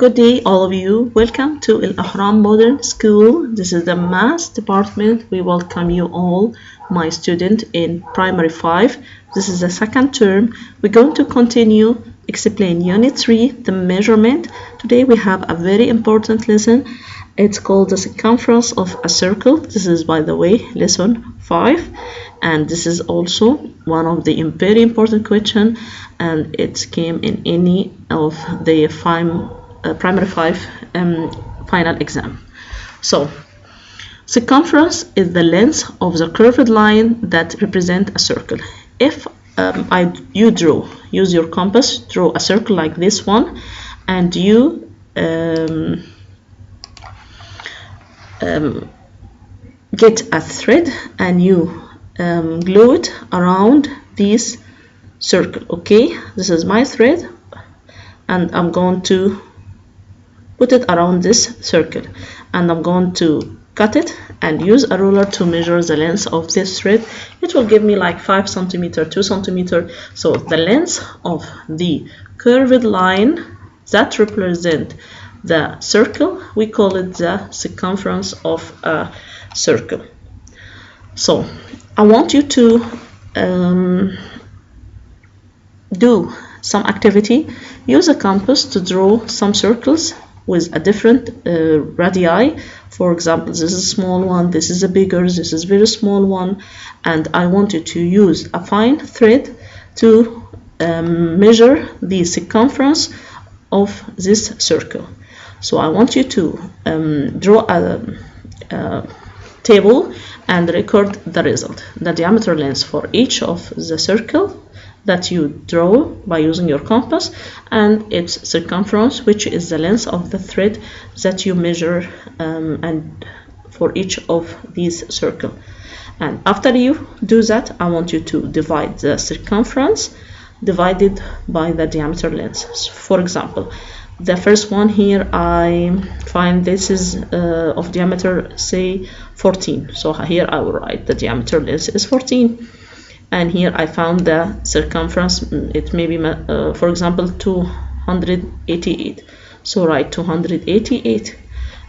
Good day, all of you. Welcome to Alahram Modern School. This is the Math Department. We welcome you all, my student in Primary 5. This is the second term. We're going to continue explain Unit 3, the measurement. Today we have a very important lesson. It's called the circumference of a circle. This is, by the way, lesson 5. And this is also one of the very important questions, and it came in any of the Primary 5 final exam. So, circumference is the length of the curved line that represents a circle. If you use your compass, draw a circle like this one, and you get a thread and you glue it around this circle. Okay, this is my thread, and I'm going to put it around this circle, and I'm going to cut it and use a ruler to measure the length of this thread. It will give me like 5 centimeters, 2 centimeters. So the length of the curved line that represent the circle, we call it the circumference of a circle. So I want you to do some activity. Use a compass to draw some circles with a different radii. For example, this is a small one, this is a bigger, this is a very small one, and I want you to use a fine thread to measure the circumference of this circle. So I want you to draw a table and record the result, the diameter length for each of the circle that you draw by using your compass, and its circumference, which is the length of the thread that you measure and for each of these circles. And after you do that, I want you to divide the circumference divided by the diameter length. For example, the first one here, I find this is of diameter, say 14. So here I will write the diameter length is 14. And here I found the circumference, it may be, for example, 288. So write 288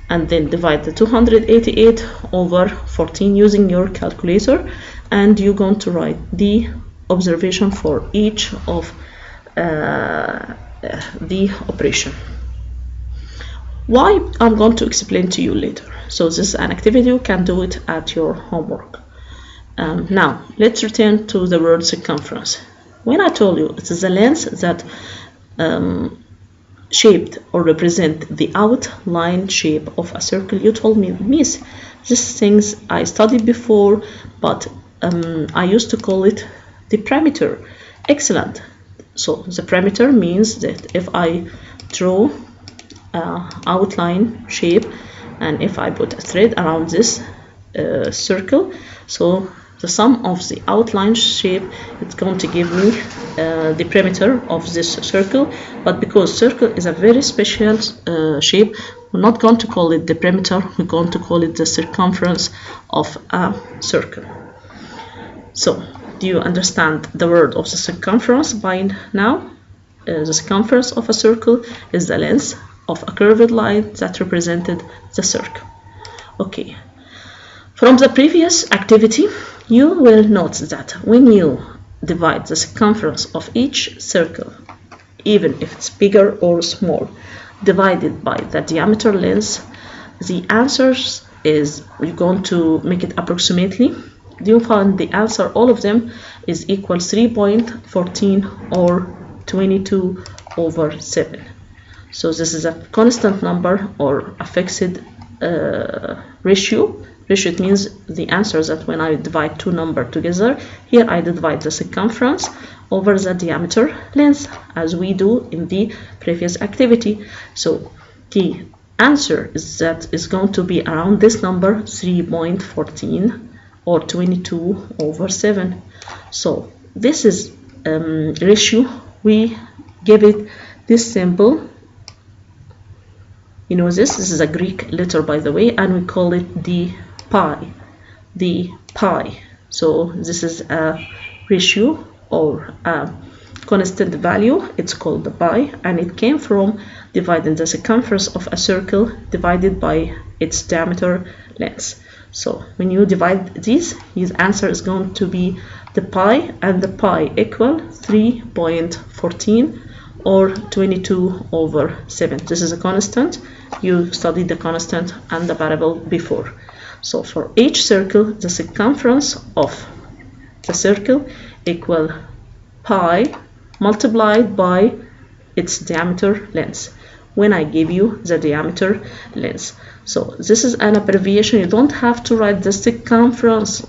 and then divide the 288 over 14 using your calculator, and you're going to write the observation for each of the operation. Why? I'm going to explain to you later. So this is an activity, you can do it at your homework. Now let's return to the word circumference. When I told you it is the length that shaped or represent the outline shape of a circle, you told me, Miss, these things I studied before, but I used to call it the perimeter. Excellent. So the perimeter means that if I draw outline shape and if I put a thread around this circle, so the sum of the outline shape, it's going to give me the perimeter of this circle. But because circle is a very special shape, we're not going to call it the perimeter, we're going to call it the circumference of a circle. So do you understand the word of the circumference by now? The circumference of a circle is the length of a curved line that represented the circle. Okay. From the previous activity, you will note that when you divide the circumference of each circle, even if it's bigger or small, divided by the diameter length, the answers is, you're going to make it approximately. You find the answer, all of them, is equal 3.14 or 22 over 7. So this is a constant number or a fixed ratio. Ratio, it means the answer that when I divide two numbers together, here I divide the circumference over the diameter length as we do in the previous activity. So the answer is that is going to be around this number, 3.14 or 22 over 7. So this is ratio. We give it this symbol. You know, this is a Greek letter, by the way, and we call it the pi. So this is a ratio or a constant value, it's called the pi, and it came from dividing the circumference of a circle divided by its diameter length. So when you divide these, his answer is going to be the pi, and the pi equal 3.14 or 22/7. This is a constant. You studied the constant and the variable before. So for each circle, the circumference of the circle equal pi multiplied by its diameter length, when I give you the diameter length. So this is an abbreviation. You don't have to write the circumference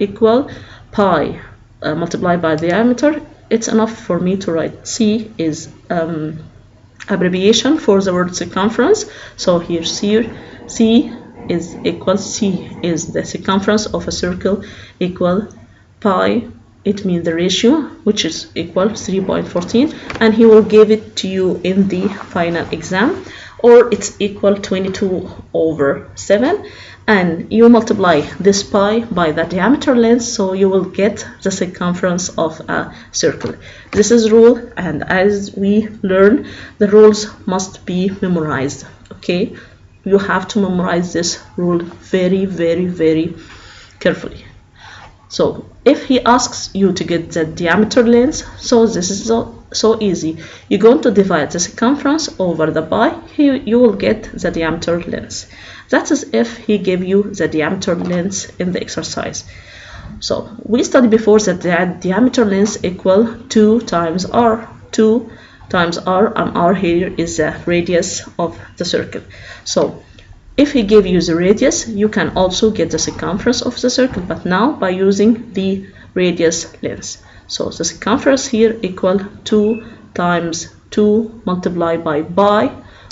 equal pi multiplied by diameter. It's enough for me to write C is abbreviation for the word circumference. So here C is equal, C is the circumference of a circle, equal pi, it means the ratio, which is equal 3.14, and he will give it to you in the final exam, or it's equal 22/7, and you multiply this pi by the diameter length, so you will get the circumference of a circle. This is rule, and as we learn, the rules must be memorized. Okay, you have to memorize this rule very, very, very carefully. So if he asks you to get the diameter length, so this is so easy. You're going to divide the circumference over the pi. Here you will get the diameter length. That is if he gave you the diameter length in the exercise. So we studied before that the diameter length equal 2 times r. 2 times r, and r here is the radius of the circle. So if he gave you the radius, you can also get the circumference of the circle, but now by using the radius length. So the circumference here equal 2 times 2 multiplied by pi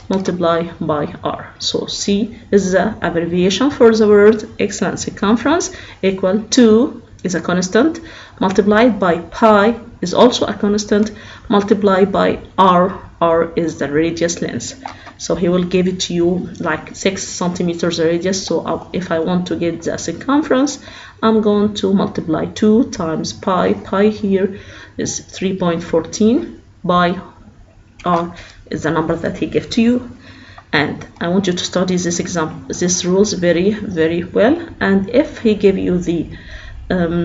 multiplied by r. So C is the abbreviation for the word excellent circumference, equal 2 is a constant, multiplied by pi is also a constant, multiplied by r. R is the radius length. So he will give it to you like 6 centimeters radius. So if I want to get the circumference, I'm going to multiply 2 times pi. Pi here is 3.14 by r is the number that he gave to you. And I want you to study these rules very, very well. And if he gave you the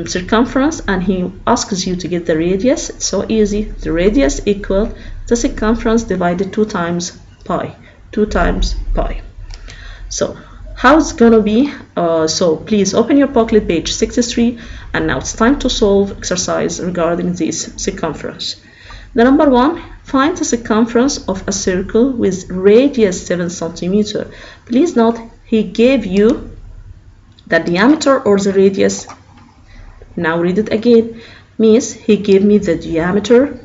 circumference and he asks you to get the radius, it's so easy. The radius equal the circumference divided 2 times pi. 2 times pi. So how it's gonna be? So please open your booklet, page 63, and now it's time to solve exercise regarding this circumference. The number 1, find the circumference of a circle with radius 7 centimeters. Please note he gave you the diameter or the radius. Now read it again. Means he gave me the diameter,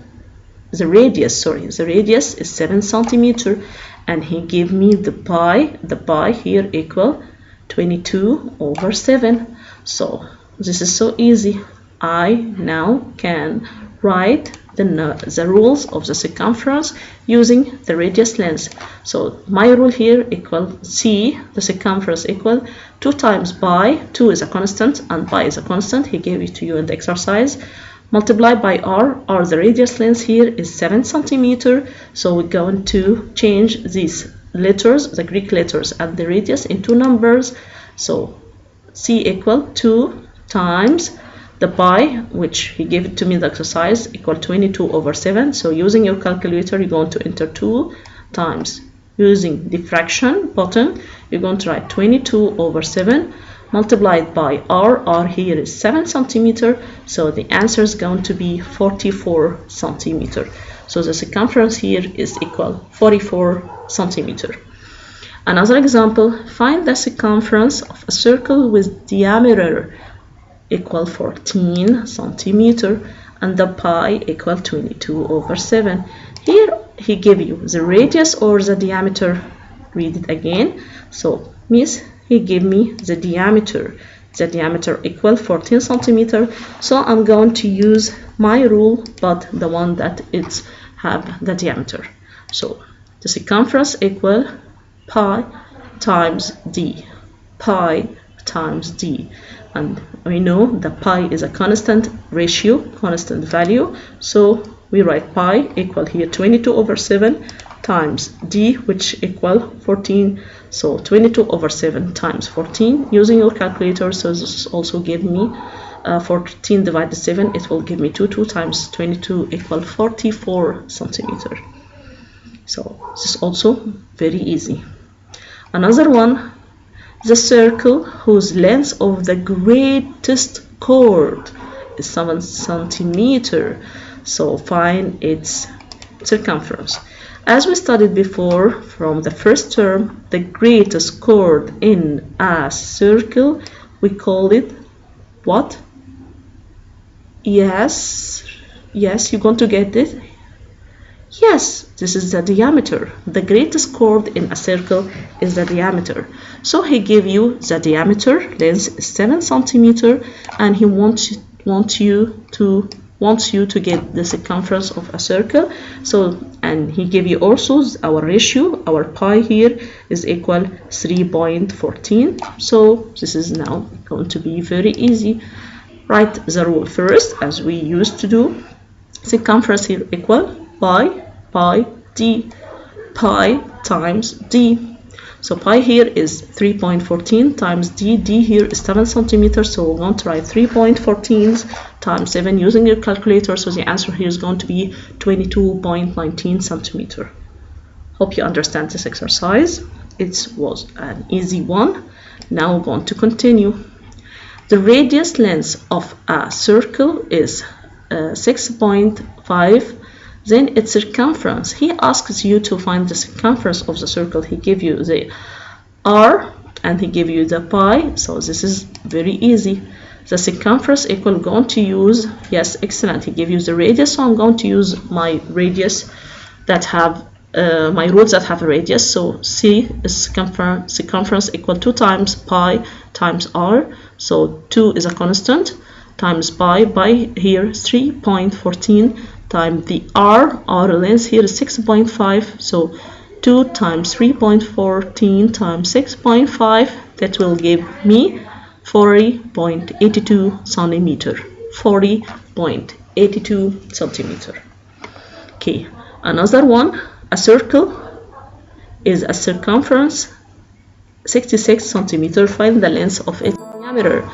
the radius is 7 centimeters, and he gave me the pi. The pi here equal 22/7. So this is so easy. I now can write the rules of the circumference using the radius length. So my rule here equal C, the circumference equal 2 times pi. 2 is a constant and pi is a constant. He gave it to you in the exercise. Multiplied by r. R, the radius length here is 7 centimeters. So we're going to change these letters, the Greek letters and the radius, into numbers. So C equal 2 times the pi, which he gave it to me in the exercise, equal 22/7. So using your calculator, you're going to enter 2 times. Using the fraction button, you're going to write 22/7 multiplied by r. R here is 7 centimeters. So the answer is going to be 44 centimeters. So the circumference here is equal 44 centimeters. Another example, find the circumference of a circle with diameter equal 14 centimeters and the pi equal 22/7. Here he gave you the radius or the diameter. Read it again. So means he gave me the diameter. The diameter equal 14 centimeters. So I'm going to use my rule, but the one that it's have the diameter. So the circumference equal pi times d. Pi times d. And we know the pi is a constant ratio, constant value. So we write pi equal here 22/7 times d, which equal 14. So 22/7 times 14 using your calculator. So this also give me 14 divided 7, it will give me 2 times 22 equal 44 centimeter. So this is also very easy. Another one, the circle whose length of the greatest chord is 7 centimeter. So find its circumference. As we studied before from the first term, the greatest chord in a circle, we call it what? Yes, you're going to get it. Yes, this is the diameter. The greatest chord in a circle is the diameter. So he gave you the diameter, length is 7 centimeter, and he wants you to get the circumference of a circle. So, and he gave you also our ratio, our pi here is equal 3.14. So this is now going to be very easy. Write the rule first as we used to do. Circumference here equal pi d, pi times d. So pi here is 3.14 times d. D here is 7 centimeters, so we're going to write 3.14 times 7 using your calculator. So the answer here is going to be 22.19 centimeter. Hope you understand this exercise. It was an easy one. Now we're going to continue. The radius length of a circle is 6.5. Then its circumference. He asks you to find the circumference of the circle. He gave you the r and he gave you the pi. So this is very easy. The circumference equal, going to use, yes, excellent. He gave you the radius, so I'm going to use my radius that have my rules that have a radius. So C is circumference equal 2 times pi times r. So 2 is a constant times pi here 3.14 times the r length here is 6.5. So 2 times 3.14 times 6.5, that will give me 40.82 centimeter. 40.82 centimeter. Okay, another one, a circle is a circumference 66 centimeter. Find the length of its diameter.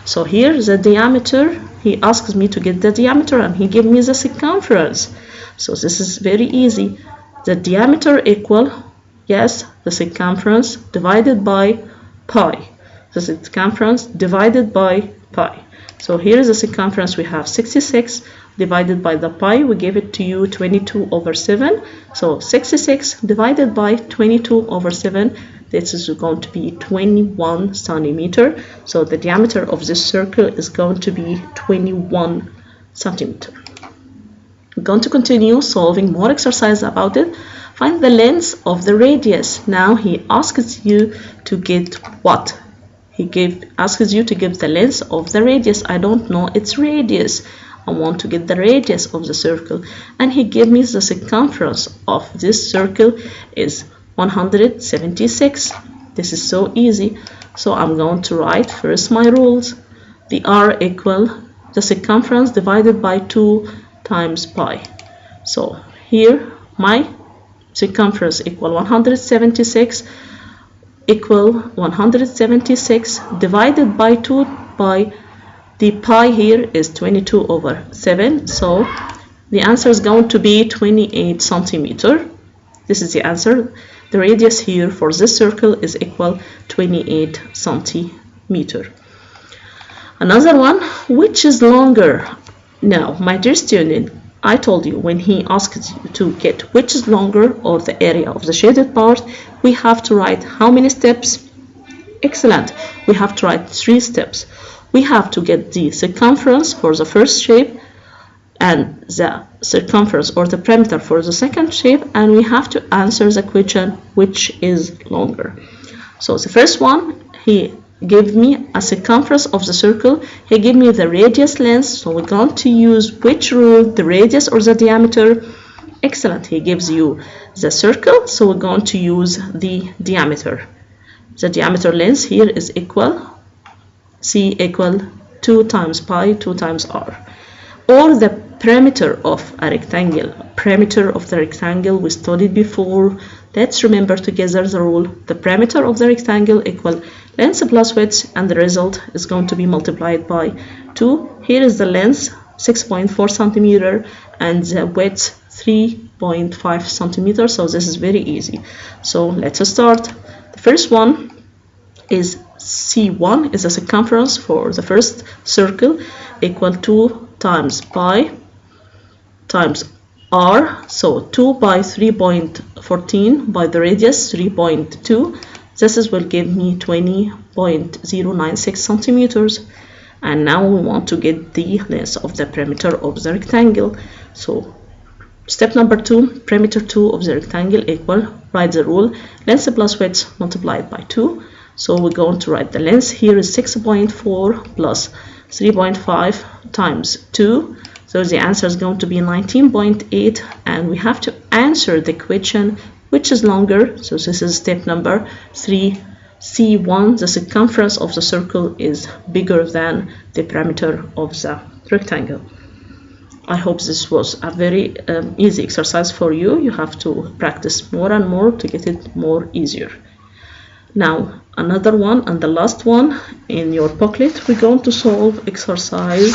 So here the diameter, he asks me to get the diameter and he gave me the circumference. So this is very easy. The diameter equal, yes, the circumference divided by pi. The circumference divided by pi. So here is the circumference, we have 66 divided by the pi, we gave it to you 22/7. So 66 divided by 22/7, this is going to be 21 centimeter. So the diameter of this circle is going to be 21 centimeter. We're going to continue solving more exercise about it. Find the length of the radius. Now he asks you to get what? Asks you to give the length of the radius. I don't know its radius. I want to get the radius of the circle. And he gave me the circumference of this circle is 176. This is so easy. So I'm going to write first my rules. The r equal the circumference divided by 2 times pi. So here my circumference equal 176 equal 176 divided by 2 pi. The pi here is 22/7. So the answer is going to be 28 centimeter. This is the answer. The radius here for this circle is equal 28 centimeter. Another one, which is longer? Now, my dear student, I told you when he asks you to get which is longer or the area of the shaded part, we have to write how many steps? Excellent. We have to write 3 steps. We have to get the circumference for the first shape and the circumference or the perimeter for the second shape, and we have to answer the question which is longer. So the first one, he gave me a circumference of the circle. He gave me the radius length, so we're going to use which rule, the radius or the diameter? Excellent. He gives you the circle, so we're going to use the diameter. The diameter length here is equal C equal 2 times pi 2 times r. or the perimeter of a rectangle. Perimeter of the rectangle we studied before. Let's remember together the rule. The perimeter of the rectangle equal length plus width, and the result is going to be multiplied by 2. Here is the length 6.4 centimeter and the width 3.5 centimeter. So this is very easy. So let's start. The first one is C1 is the circumference for the first circle, equal 2 times pi times r, so 2 by 3.14 by the radius 3.2. This will give me 20.096 centimeters. And now we want to get the length of the perimeter of the rectangle. So step number 2, perimeter 2 of the rectangle equal, write the rule, length plus width multiplied by 2. So we're going to write the length here is 6.4 plus 3.5 times 2. So the answer is going to be 19.8, and we have to answer the question which is longer. So this is step number 3. C1, the circumference of the circle is bigger than the perimeter of the rectangle. I hope this was a very easy exercise for you. You have to practice more and more to get it more easier. Now another one, and the last one in your booklet, we're going to solve exercise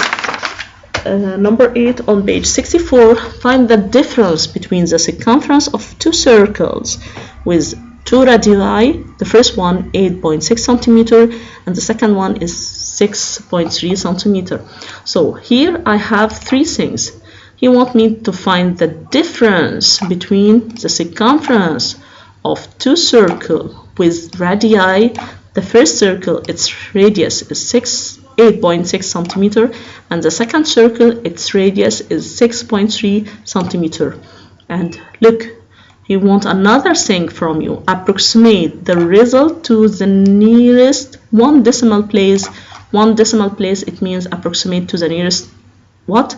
number 8 on page 64. Find the difference between the circumference of two circles with two radii. The first one 8.6 centimeter and the second one is 6.3 centimeter. So here I have three things. He wants me to find the difference between the circumference of two circles with radii. The first circle, its radius is 8.6 centimeter, and the second circle, its radius is 6.3 centimeter. And look, he wants another thing from you. Approximate the result to the nearest one decimal place. One decimal place, it means approximate to the nearest what?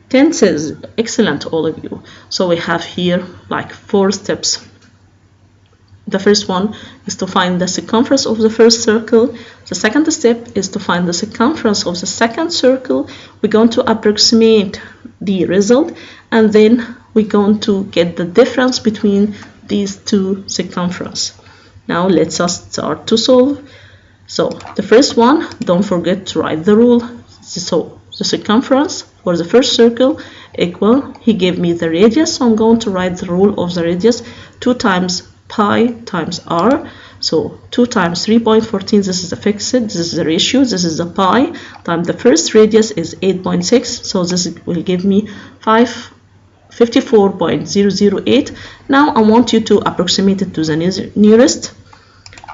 Tenths. Excellent, all of you. So we have here like 4 steps. The first one is to find the circumference of the first circle. The second step is to find the circumference of the second circle. We're going to approximate the result, and then we're going to get the difference between these two circumferences. Now let's start to solve. So the first one, don't forget to write the rule. So the circumference for the first circle equal, he gave me the radius, so I'm going to write the rule of the radius, 2 times pi times r. So 2 times 3.14, this is the fixed, this is the ratio, this is the pi, times the first radius is 8.6, so this will give me 54.008. Now I want you to approximate it to the nearest.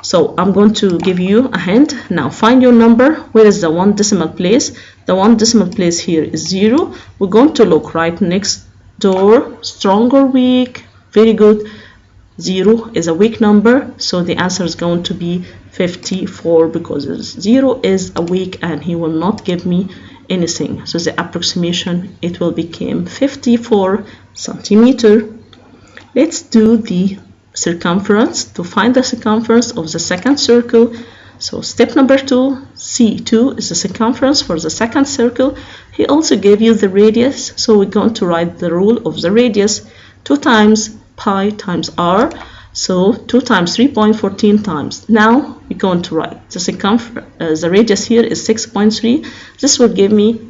So I'm going to give you a hint. Now find your number. Where is the one decimal place? The one decimal place here is 0. We're going to look right next door. Strong or weak? Very good. 0 is a weak number, so the answer is going to be 54, because 0 is a weak and he will not give me anything. So the approximation, it will become 54 centimeter. Let's do the circumference. To find the circumference of the second circle, so step number 2, C2 is the circumference for the second circle. He also gave you the radius, so we're going to write the rule of the radius, 2 times pi times r, so 2 times 3.14 times. Now we're going to write the circumference, the radius here is 6.3. This will give me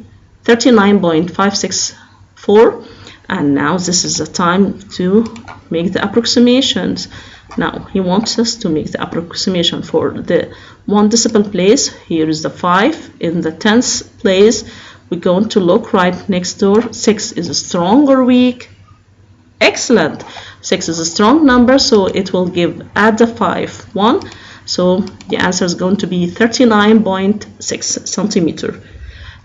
39.564, and now this is the time to make the approximations. Now he wants us to make the approximation for the one decimal place. Here is the 5. In the 10th place, we're going to look right next door. 6 is strong or weak? Excellent. 6 is a strong number, so it will give, add the 5, 1. So the answer is going to be 39.6 centimeter.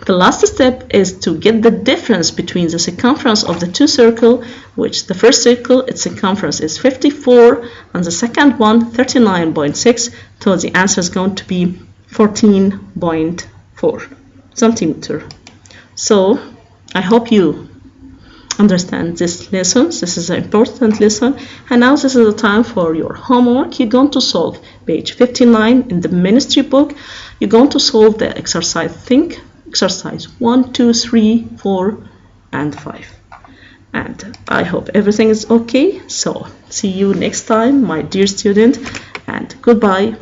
The last step is to get the difference between the circumference of the two circles, which the first circle, its circumference is 54, and the second one, 39.6. So the answer is going to be 14.4 centimeter. So I hope you understand this lesson. This is an important lesson, and now this is the time for your homework. You're going to solve page 59 in the ministry book. You're going to solve the exercise think exercise 1, 2, 3, 4, and 5. And I hope everything is okay. So see you next time, my dear student, and goodbye.